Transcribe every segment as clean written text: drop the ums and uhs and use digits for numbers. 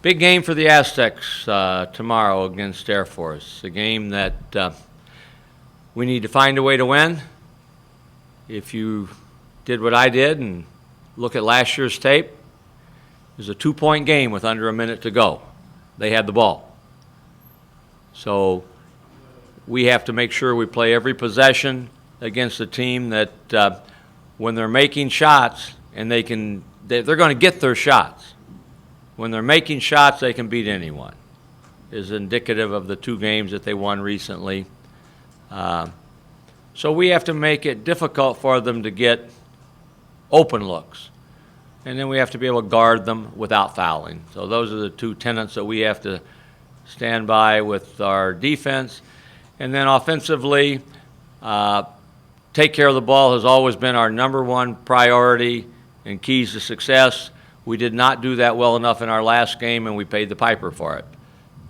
Big game for the Aztecs tomorrow against Air Force. A game that we need to find a way to win. If you did what I did and look at last year's tape, it was a 2-point game with under a minute to go. They had the ball. So we have to make sure we play every possession against a team that when they're making shots, and they're going to get their shots. When they're making shots, they can beat anyone. Is indicative of the 2 games that they won recently. So we have to make it difficult for them to get open looks. And then we have to be able to guard them without fouling. So those are the 2 tenets that we have to stand by with our defense. And then offensively, take care of the ball has always been our #1 priority and keys to success. We did not do that well enough in our last game, and we paid the piper for it.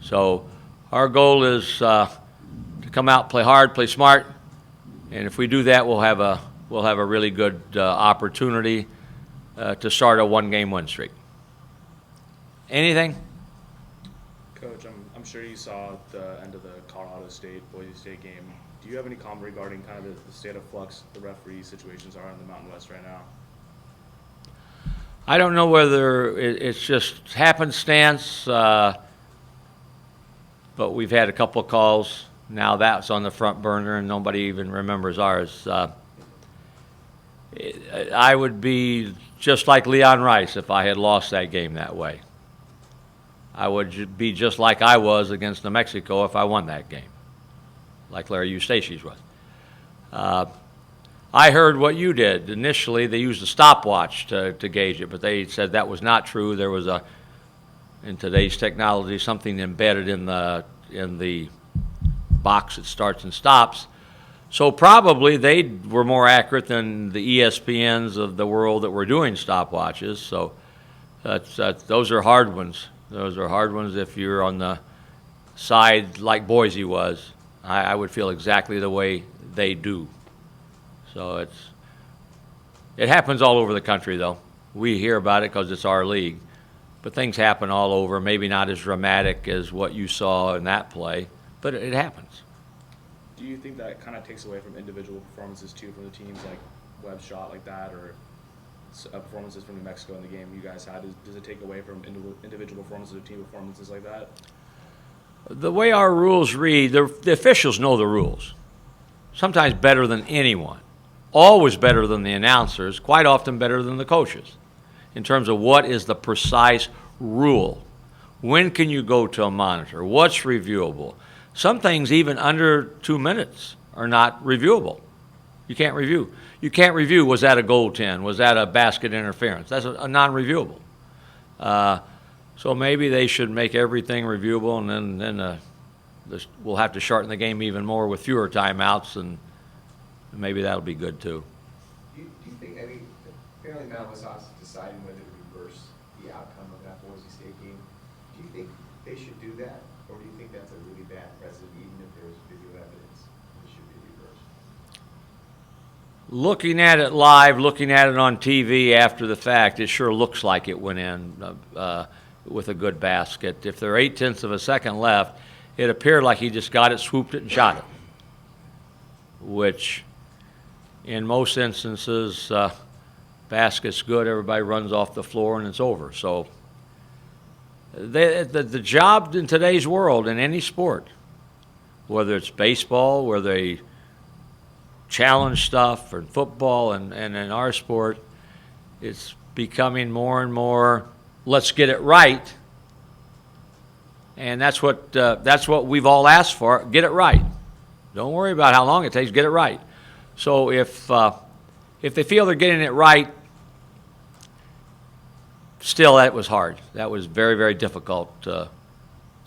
So our goal is to come out, play hard, play smart, and if we do that, we'll have a really good opportunity to start a 1-game win streak. Anything? Coach, I'm sure you saw the end of the Colorado State Boise State game. Do you have any comment regarding kind of the state of flux the referee situations are in the Mountain West right now? I don't know whether it's just happenstance, but we've had a couple of calls. Now that's on the front burner, and nobody even remembers ours. I would be just like Leon Rice if I had lost that game that way. I would be just like I was against New Mexico if I won that game, like Larry Eustachius was. I heard what you did. Initially, they used a stopwatch to gauge it, but they said that was not true. There was in today's technology, something embedded in the box that starts and stops. So probably they were more accurate than the ESPNs of the world that were doing stopwatches. So those are hard ones. Those are hard ones if you're on the side like Boise was. I would feel exactly the way they do. So it happens all over the country, though. We hear about it because it's our league. But things happen all over, maybe not as dramatic as what you saw in that play, but it happens. Do you think that kind of takes away from individual performances, too, from the teams like Webb's shot like that, or performances from New Mexico in the game you guys had? Does it take away from individual performances or team performances like that? The way our rules read, the officials know the rules, sometimes better than anyone. Always better than the announcers, quite often better than the coaches in terms of what is the precise rule. When can you go to a monitor? What's reviewable? Some things even under 2 minutes are not reviewable. You can't review. You can't review, was that a goaltend? Was that a basket interference? That's a non-reviewable. So maybe they should make everything reviewable, and then we'll have to shorten the game even more with fewer timeouts, and maybe that'll be good too. Do you think, apparently Mount was deciding whether to reverse the outcome of that Boise State game. Do you think they should do that, or do you think that's a really bad precedent, even if there's video evidence it should be reversed? Looking at it live, looking at it on TV after the fact, it sure looks like it went in with a good basket. If there are 0.8 of a second left, it appeared like he just got it, swooped it, and shot it, which in most instances, basket's good, everybody runs off the floor, and it's over. So the job in today's world, in any sport, whether it's baseball, where they challenge stuff, or football, and in our sport, it's becoming more and more, let's get it right. And that's what we've all asked for, get it right. Don't worry about how long it takes, get it right. So if they feel they're getting it right, still that was hard. That was very, very difficult to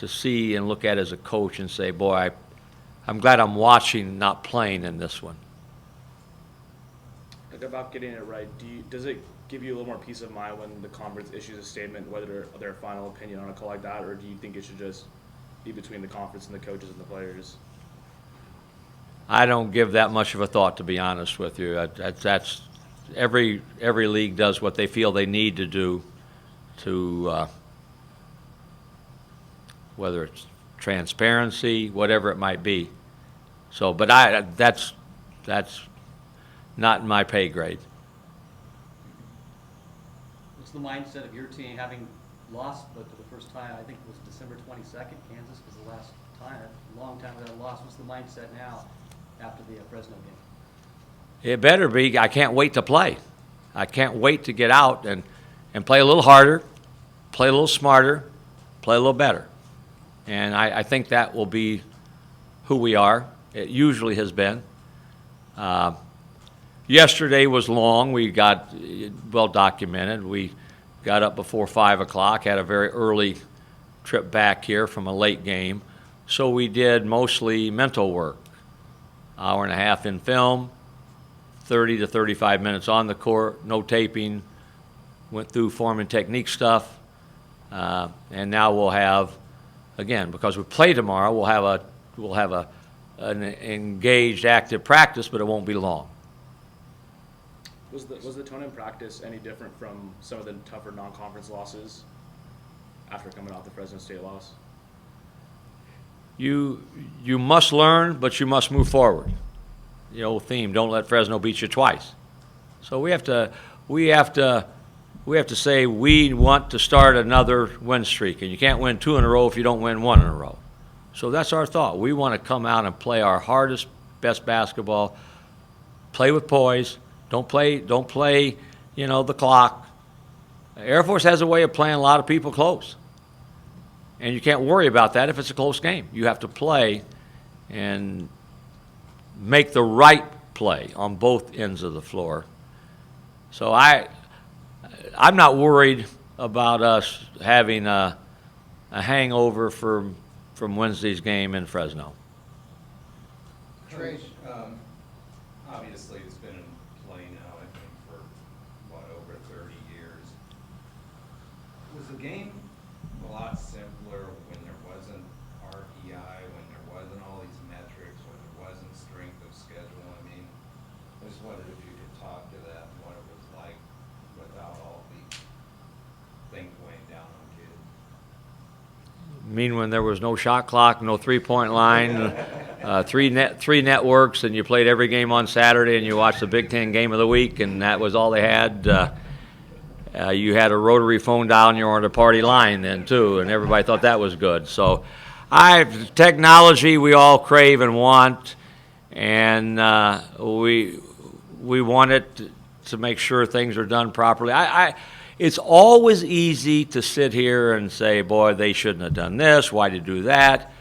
see and look at as a coach and say, boy, I'm glad I'm watching, not playing in this one. Like about getting it right, does it give you a little more peace of mind when the conference issues a statement, whether their final opinion on a call like that, or do you think it should just be between the conference and the coaches and the players? I don't give that much of a thought, to be honest with you. That's every league does what they feel they need to do to whether it's transparency, whatever it might be. So, but that's not in my pay grade. What's the mindset of your team having lost, but for the first time, I think it was December 22nd, Kansas was the last time, a long time without a loss. What's the mindset now after the Fresno game? It better be. I can't wait to play. I can't wait to get out and play a little harder, play a little smarter, play a little better. And I think that will be who we are. It usually has been. Yesterday was long. We got well documented. We got up before 5 o'clock, had a very early trip back here from a late game. So we did mostly mental work, hour and a half in film, 30 to 35 minutes on the court, no taping, went through form and technique stuff, and now we'll have, again, because we play tomorrow, we'll have an engaged, active practice, but it won't be long. Was the tone in practice any different from some of the tougher non-conference losses after coming off the Fresno State loss? You must learn, but you must move forward. The old theme: don't let Fresno beat you twice. So we have to say we want to start another win streak, and you can't win 2 in a row if you don't win 1 in a row. So that's our thought. We want to come out and play our hardest, best basketball. Play with poise. Don't play, the clock. Air Force has a way of playing a lot of people close. And you can't worry about that if it's a close game. You have to play and make the right play on both ends of the floor. So I'm not worried about us having a hangover from Wednesday's game in Fresno. Trey, obviously it's been in play now, I think, for, over 30 years. Was the game a lot simpler when there wasn't RPI, when there wasn't all these metrics, when there wasn't strength of schedule? I mean, I just wondered if you could talk to that, and what it was like without all the things weighing down on kids. I mean, when there was no shot clock, no three-point line, three networks, and you played every game on Saturday, and you watched the Big Ten game of the week, and that was all they had. You had a rotary phone dial, and you were on a party line then too, and everybody thought that was good. So, technology we all crave and want, and we want it to make sure things are done properly. It's always easy to sit here and say, boy, they shouldn't have done this. Why did you do that?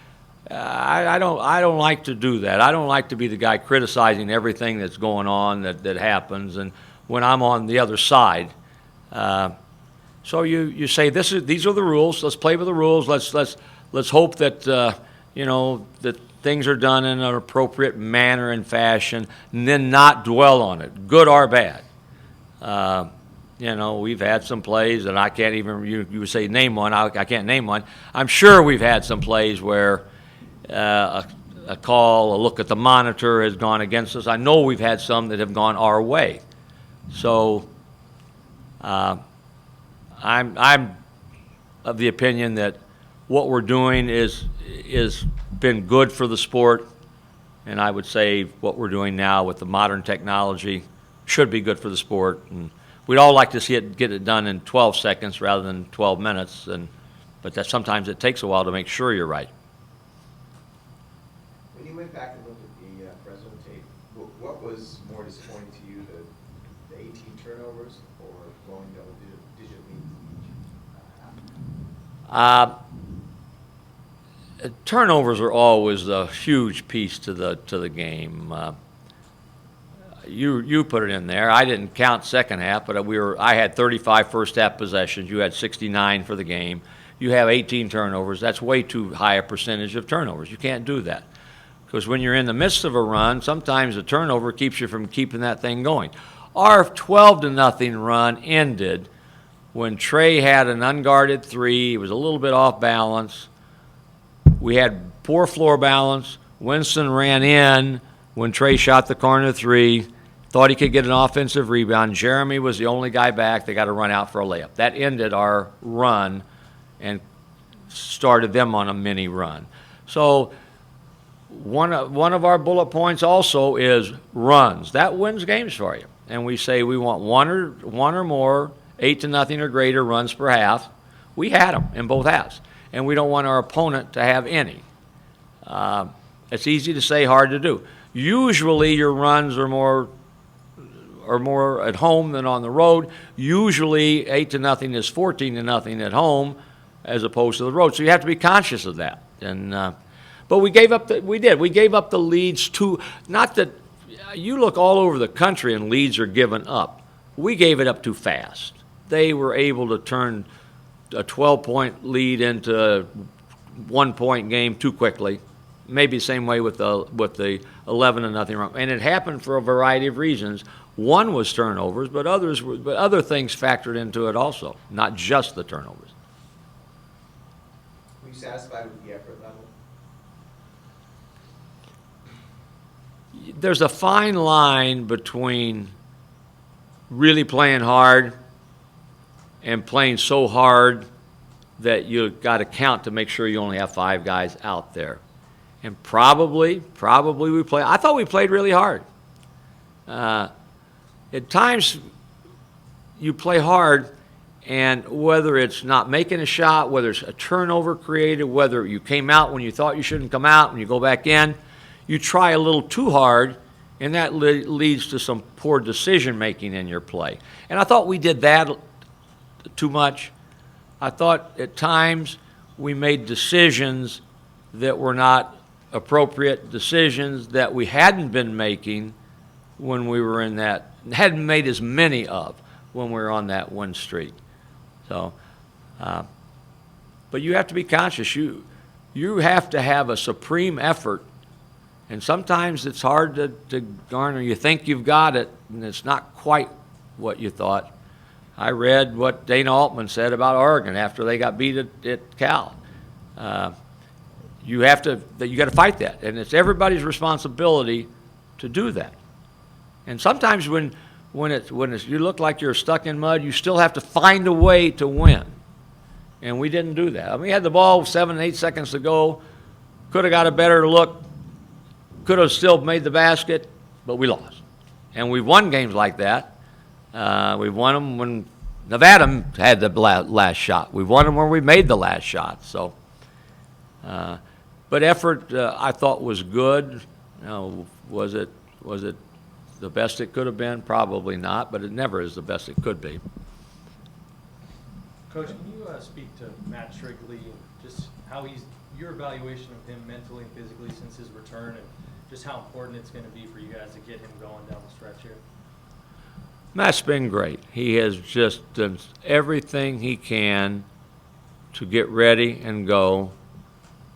I don't like to do that. I don't like to be the guy criticizing everything that's going on that happens. And when I'm on the other side, so you say these are the rules. Let's play with the rules. Let's hope that that things are done in an appropriate manner and fashion, and then not dwell on it, good or bad. We've had some plays, and I can't even, you say name one, I can't name one. I'm sure we've had some plays where a call, a look at the monitor has gone against us. I know we've had some that have gone our way. So I'm of the opinion that what we're doing is been good for the sport, and I would say what we're doing now with the modern technology should be good for the sport. And we'd all like to see it get it done in 12 seconds rather than 12 minutes, but that sometimes it takes a while to make sure you're right. When you went back and looked at the Fresno tape, what was more disappointing to you, the 18 turnovers or going double-digit leads? Turnovers are always a huge piece to the game. You put it in there. I didn't count second half, but I had 35 first half possessions. You had 69 for the game. You have 18 turnovers. That's way too high a percentage of turnovers. You can't do that. Because when you're in the midst of a run, sometimes a turnover keeps you from keeping that thing going. Our 12-0 run ended when Trey had an unguarded three. It was a little bit off balance. We had poor floor balance. Winston ran in when Trey shot the corner three. Thought he could get an offensive rebound. Jeremy was the only guy back. They got to run out for a layup. That ended our run, and started them on a mini run. So one of our bullet points also is runs. That wins games for you. And we say we want one or more, 8-0 or greater runs per half. We had them in both halves, and we don't want our opponent to have any. It's easy to say, hard to do. Usually your runs are more at home than on the road. Usually 8-0 is 14-0 at home as opposed to the road. So you have to be conscious of that. And but we gave up we gave up the leads too. Not that you look all over the country and leads are given up. We gave it up too fast. They were able to turn a 12-point lead into a 1-point game too quickly. Maybe the same way with the 11-0 run. And it happened for a variety of reasons. One was turnovers, but other things factored into it also, not just the turnovers. Were you satisfied with the effort level? There's a fine line between really playing hard and playing so hard that you got to count to make sure you only have 5 guys out there. And probably we play. I thought we played really hard. At times, you play hard, and whether it's not making a shot, whether it's a turnover created, whether you came out when you thought you shouldn't come out and you go back in, you try a little too hard, and that leads to some poor decision-making in your play. And I thought we did that too much. I thought at times we made decisions that were not appropriate, decisions that we hadn't been making when we were in that, hadn't made as many of when we were on that win streak. So, but you have to be conscious. You have to have a supreme effort, and sometimes it's hard to garner. You think you've got it, and it's not quite what you thought. I read what Dana Altman said about Oregon after they got beat at Cal. You got to fight that, and it's everybody's responsibility to do that. And sometimes when you look like you're stuck in mud, you still have to find a way to win. And we didn't do that. I mean, we had the ball 7, 8 seconds to go, could have got a better look, could have still made the basket, but we lost. And we've won games like that. We've won them when Nevada had the last shot. We've won them when we made the last shot. So, but effort I thought was good. Was it the best it could have been? Probably not, but it never is the best it could be. Coach, can you speak to Matt Strigley and just how your evaluation of him mentally and physically since his return, and just how important it's going to be for you guys to get him going down the stretch here? Matt's been great. He has just done everything he can to get ready and go.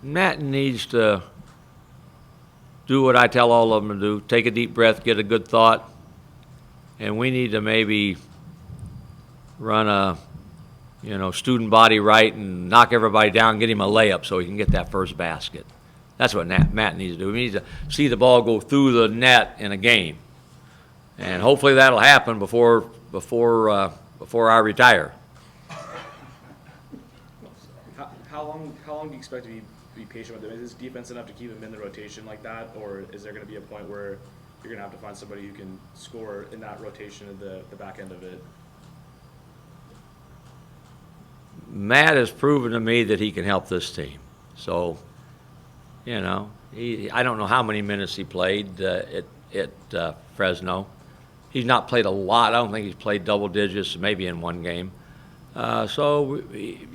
Matt needs to do what I tell all of them to do. Take a deep breath, get a good thought, and we need to maybe run a student body right and knock everybody down, get him a layup so he can get that first basket. That's what Matt needs to do. He needs to see the ball go through the net in a game. And hopefully that'll happen before I retire. How long do you expect to be patient with him? Is his defense enough to keep him in the rotation like that, or is there going to be a point where you're going to have to find somebody who can score in that rotation at the back end of it? Matt has proven to me that he can help this team. So, I don't know how many minutes he played at Fresno. He's not played a lot. I don't think he's played double digits, maybe in one game. So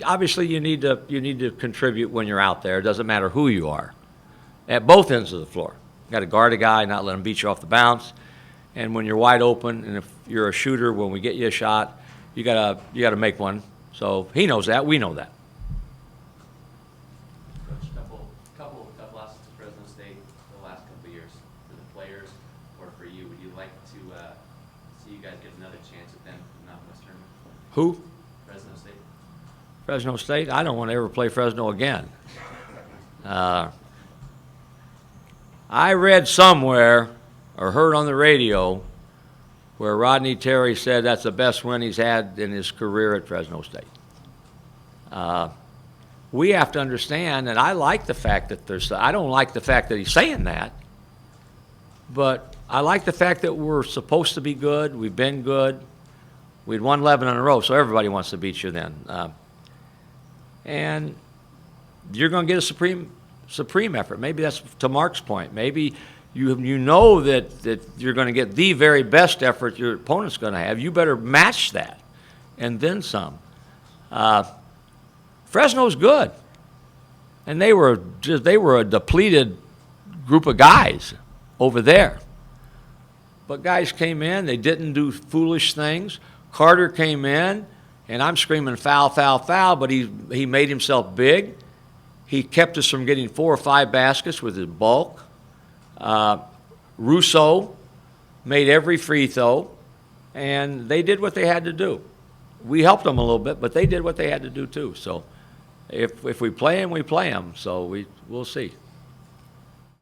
obviously you need to contribute when you're out there. It doesn't matter who you are, at both ends of the floor. You got to guard a guy, not let him beat you off the bounce. And when you're wide open, and if you're a shooter, when we get you a shot, you gotta make one. So he knows that. We know that. Coach, couple of tough losses to Fresno State the last couple of years for the players or for you. Would you like to see you guys get another chance at them in the Mountain West tournament? Who? Fresno State. Fresno State? I don't want to ever play Fresno again. I read somewhere or heard on the radio where Rodney Terry said that's the best win he's had in his career at Fresno State. we have to understand, and I like the fact that I don't like the fact that he's saying that, but I like the fact that we're supposed to be good, we've been good, we'd won 11 in a row, so everybody wants to beat you then. And you're going to get a supreme effort. Maybe that's to Mark's point. Maybe you know that you're going to get the very best effort your opponent's going to have. You better match that, and then some. Fresno's good, and they were a depleted group of guys over there. But guys came in, they didn't do foolish things. Carter came in, and I'm screaming foul, foul, foul, but he made himself big. He kept us from getting 4 or 5 baskets with his bulk. Russo made every free throw, and they did what they had to do. We helped them a little bit, but they did what they had to do too. So if we play them, we play them. So we'll see.